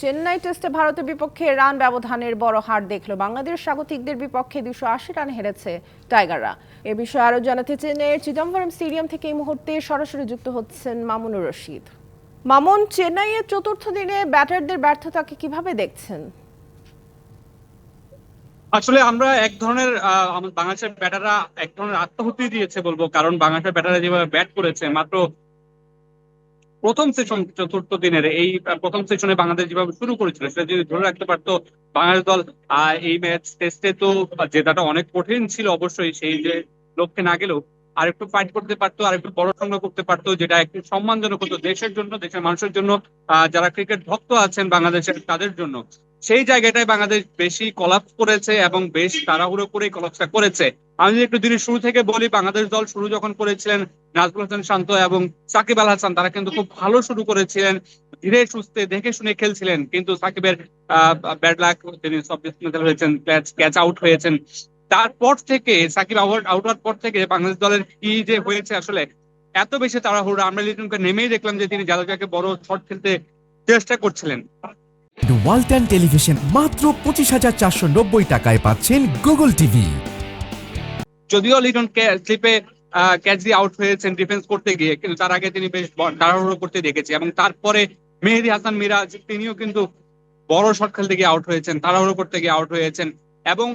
চেন্নাই টেস্টে ভারতের বিপক্ষে রান ব্যবধানের বড় হার দেখল বাংলাদেশ। স্বাগতিকদের বিপক্ষে 280 রান হেরেছে টাইগাররা। এ বিষয়ে আরো জানাতে চেন্নাইয়ের চিদম্বরম স্টেডিয়াম থেকে এই মুহূর্তে সরাসরি যুক্ত হচ্ছেন মামুনুর রশিদ। মামুন, চেন্নাইয়ের চতুর্থ দিনে ব্যাটারদের ব্যর্থতাকে কিভাবে দেখছেন? আসলে আমরা এক ধরনের বাংলাদেশের ব্যাটাররা এক ধরনের আত্মাহুতি দিয়েছে বলবো, কারণ বাংলাদেশের ব্যাটাররা যেভাবে ব্যাট করেছে মাত্র প্রথম সেশন, চতুর্থ দিনের এই প্রথম সেশনে বাংলাদেশ যেভাবে শুরু করেছিল সেটা যদি ধরে রাখতে পারতো বাংলাদেশ দল এই ম্যাচ টেস্টে তো জেতাটা অনেক কঠিন ছিল অবশ্যই, সেই যে লক্ষ্যে না গেলেও আর একটু ফাইট করতে পারতো, আর একটু বড় সংগ্রহ করতে পারতো, যেটা একটু সম্মানজনক হতো দেশের জন্য, দেশের মানুষের জন্য, যারা ক্রিকেট ভক্ত আছেন বাংলাদেশের তাদের জন্য। সেই জায়গাটায় বাংলাদেশ বেশি কলাপস করেছে এবং বেশ তাড়াহুড়ো করে কলাপসটা করেছে। আমি যদি একটু দিনের শুরু থেকে বলি, বাংলাদেশ দল শুরু যখন করেছিলেন নাজমুল হাসান শান্ত এবং সাকিব আল হাসান, তারা কিন্তু খুব ভালো শুরু করেছিলেন, ধীরে সুস্থে দেখে শুনে খেলছিলেন। কিন্তু সাকিবের ব্যাড লাক, তিনি হয়েছেন, ক্যাচ আউট হয়েছেন। তারপর থেকে সাকিব আউট হওয়ার পর থেকে বাংলাদেশ দলের কি যে হয়েছে আসলে, এত বেশি তাড়াহুড়ো। আমরা লিটনকে নেমেই দেখলাম যে তিনি জাদেজাকে বড় শট খেলতে চেষ্টা করছিলেন। ওয়ালটন টেলিভিশন মাত্র 25,490 টাকায় পাচ্ছেন গুগল টিভি। যদিও লিটন স্লিপে ক্যাচ দিয়ে আউট হয়েছেন ডিফেন্স করতে গিয়ে, কিন্তু তার আগে তিনি বেশ তাড়াহুড়ো করতে দেখেছি। এবং তারপরে মেহেদী হাসান মিরাজ, তিনিও কিন্তু বড় শট খেলতে গিয়ে আউট হয়েছেন, তাড়াহুড়ো করতে গিয়ে আউট হয়েছেন। এবং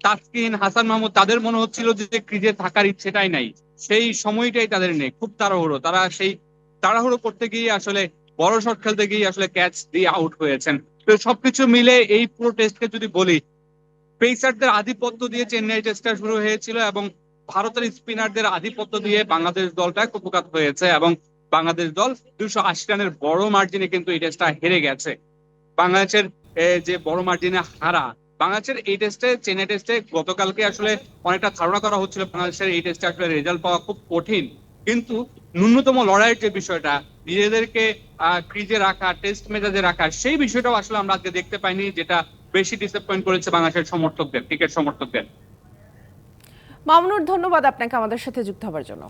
তাসকিন, হাসান মাহমুদ, তাদের মনে হচ্ছিল যে ক্রিজে থাকার ইচ্ছেটাই নাই, সেই সময়টাই তাদের নেই, খুব তাড়াহুড়ো। তারা সেই তাড়াহুড়ো করতে গিয়ে আসলে বড় শট খেলতে গিয়ে আসলে ক্যাচ দিয়ে আউট হয়েছেন। তো সবকিছু মিলে এই পুরো টেস্টকে যদি বলি, পেসারদের আধিপত্য দিয়ে চেন্নাই টেস্টটা শুরু হয়েছিল এবং ভারতের স্পিনারদের আধিপত্য দিয়ে বাংলাদেশ দলটা কুপকাত হয়েছে, এবং বাংলাদেশ দল 280 রানের বড় মার্জিনে কিন্তু এই টেস্টটা হেরে গেছে। বাংলাদেশের যে বড় মার্জিনে হারা, বাংলাদেশের এই টেস্টে, চেন্নাই টেস্টে গতকালকে আসলে অনেকটা ধারণা করা হচ্ছিল বাংলাদেশের এই টেস্টে আসলে রেজাল্ট পাওয়া খুব কঠিন, কিন্তু ন্যূনতম লড়াইয়ের যে বিষয়টা, নিজেদেরকে ক্রিজে রাখা, টেস্ট মেজাজে রাখা, সেই বিষয়টাও আসলে আমরা আজকে দেখতে পাইনি, যেটা বেশি ডিসঅ্যাপয়েন্ট করেছে বাংলাদেশের সমর্থকদের, ক্রিকেট সমর্থকদের। মামুনুর, ধন্যবাদ আপনাকে আমাদের সাথে যুক্ত হওয়ার জন্য।